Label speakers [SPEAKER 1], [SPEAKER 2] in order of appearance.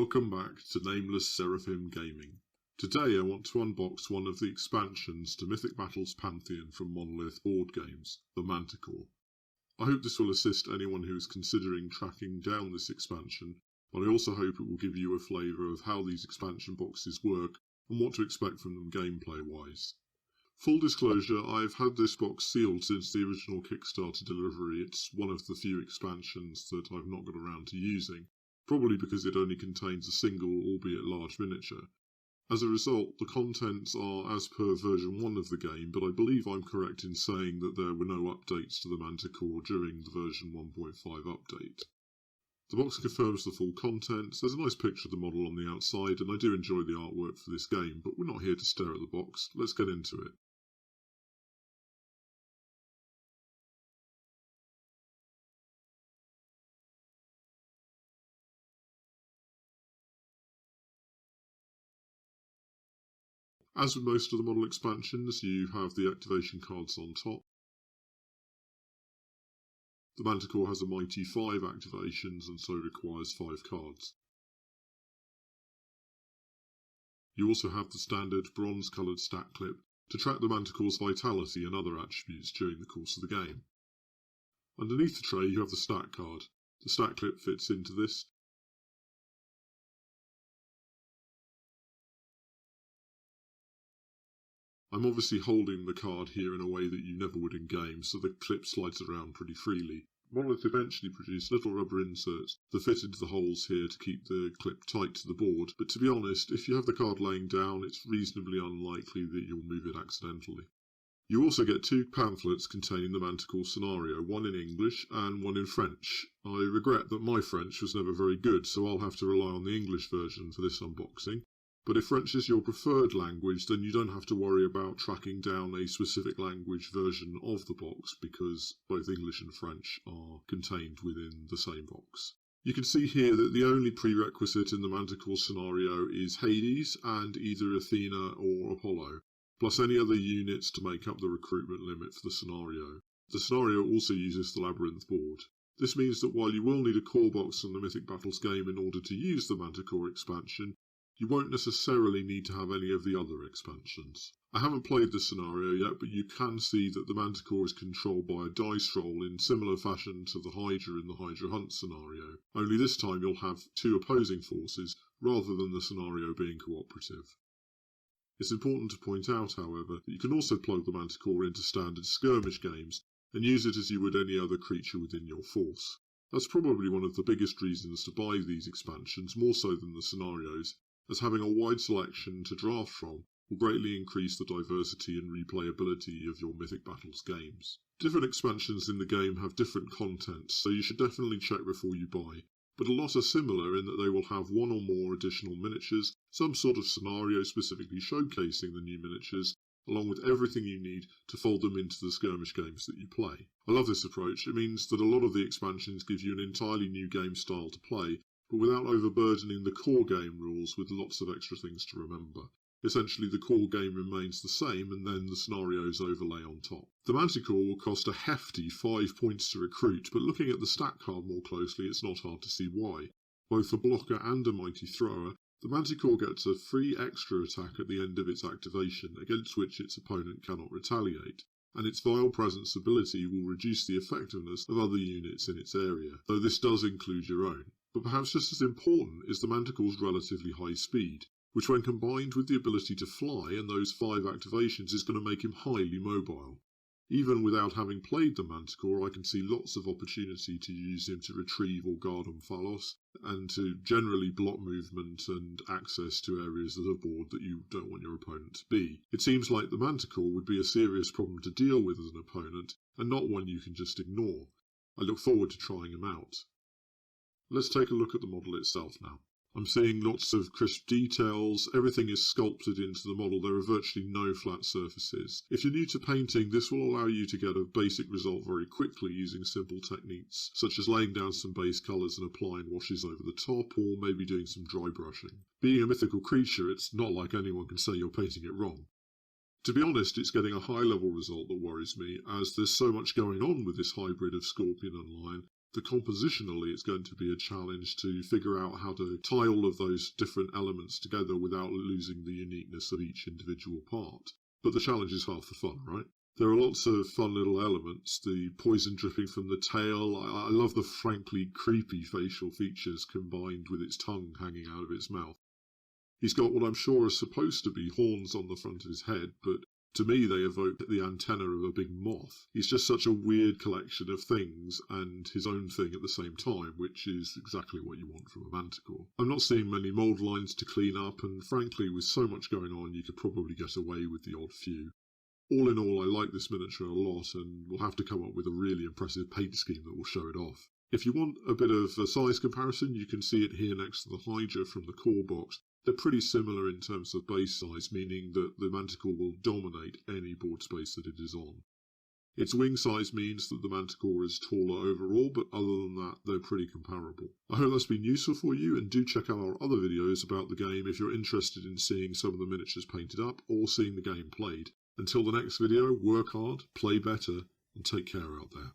[SPEAKER 1] Welcome back to Nameless Seraphim Gaming. Today I want to unbox one of the expansions to Mythic Battles Pantheon from Monolith Board Games, the Manticore. I hope this will assist anyone who is considering tracking down this expansion, but I also hope it will give you a flavour of how these expansion boxes work and what to expect from them gameplay-wise. Full disclosure, I've had this box sealed since the original Kickstarter delivery. It's one of the few expansions that I've not got around to using, probably because it only contains a single, albeit large, miniature. As a result, the contents are as per version 1 of the game, but I believe I'm correct in saying that there were no updates to the Manticore during the version 1.5 update. The box confirms the full contents. There's a nice picture of the model on the outside, and I do enjoy the artwork for this game, but we're not here to stare at the box. Let's get into it. As with most of the model expansions, you have the activation cards on top. The Manticore has a mighty 5 activations and so requires 5 cards. You also have the standard bronze-coloured stat clip to track the Manticore's vitality and other attributes during the course of the game. Underneath the tray you have the stat card. The stat clip fits into this. I'm obviously holding the card here in a way that you never would in game, so the clip slides around pretty freely. Monolith eventually produced little rubber inserts that fit into the holes here to keep the clip tight to the board, but to be honest, if you have the card laying down, it's reasonably unlikely that you'll move it accidentally. You also get 2 pamphlets containing the Manticore scenario, one in English and one in French. I regret that my French was never very good, so I'll have to rely on the English version for this unboxing. But if French is your preferred language, then you don't have to worry about tracking down a specific language version of the box, because both English and French are contained within the same box. You can see here that the only prerequisite in the Manticore scenario is Hades and either Athena or Apollo, plus any other units to make up the recruitment limit for the scenario. The scenario also uses the Labyrinth board. This means that while you will need a core box on the Mythic Battles game in order to use the Manticore expansion, you won't necessarily need to have any of the other expansions. I haven't played this scenario yet, but you can see that the Manticore is controlled by a dice roll in similar fashion to the Hydra in the Hydra Hunt scenario, only this time you'll have 2 opposing forces rather than the scenario being cooperative. It's important to point out, however, that you can also plug the Manticore into standard skirmish games and use it as you would any other creature within your force. That's probably one of the biggest reasons to buy these expansions, more so than the scenarios, as having a wide selection to draft from will greatly increase the diversity and replayability of your Mythic Battles games. Different expansions in the game have different contents, so you should definitely check before you buy, but a lot are similar in that they will have 1 or more additional miniatures, some sort of scenario specifically showcasing the new miniatures, along with everything you need to fold them into the skirmish games that you play. I love this approach. It means that a lot of the expansions give you an entirely new game style to play, but without overburdening the core game rules with lots of extra things to remember. Essentially, the core game remains the same, and then the scenarios overlay on top. The Manticore will cost a hefty 5 points to recruit, but looking at the stat card more closely, it's not hard to see why. Both a blocker and a mighty thrower, the Manticore gets a free extra attack at the end of its activation, against which its opponent cannot retaliate, and its Vile Presence ability will reduce the effectiveness of other units in its area, though this does include your own. But perhaps just as important is the Manticore's relatively high speed, which when combined with the ability to fly and those 5 activations is going to make him highly mobile. Even without having played the Manticore, I can see lots of opportunity to use him to retrieve or guard Omphalos, and to generally block movement and access to areas of the board that you don't want your opponent to be. It seems like the Manticore would be a serious problem to deal with as an opponent, and not one you can just ignore. I look forward to trying him out. Let's take a look at the model itself now. I'm seeing lots of crisp details, everything is sculpted into the model, there are virtually no flat surfaces. If you're new to painting, this will allow you to get a basic result very quickly using simple techniques, such as laying down some base colours and applying washes over the top, or maybe doing some dry brushing. Being a mythical creature, it's not like anyone can say you're painting it wrong. To be honest, it's getting a high-level result that worries me, as there's so much going on with this hybrid of Scorpion and Lion, compositionally it's going to be a challenge to figure out how to tie all of those different elements together without losing the uniqueness of each individual part. But the challenge is half the fun, right? There are lots of fun little elements, the poison dripping from the tail. I love the frankly creepy facial features combined with its tongue hanging out of its mouth. He's got what I'm sure are supposed to be horns on the front of his head, but to me they evoke the antenna of a big moth. He's just such a weird collection of things and his own thing at the same time, which is exactly what you want from a Manticore. I'm not seeing many mould lines to clean up, and frankly with so much going on you could probably get away with the odd few. All in all, I like this miniature a lot, and we'll have to come up with a really impressive paint scheme that will show it off. If you want a bit of a size comparison, you can see it here next to the Hydra from the core box. They're pretty similar in terms of base size, meaning that the Manticore will dominate any board space that it is on. Its wing size means that the Manticore is taller overall, but other than that, they're pretty comparable. I hope that's been useful for you, and do check out our other videos about the game if you're interested in seeing some of the miniatures painted up or seeing the game played. Until the next video, work hard, play better, and take care out there.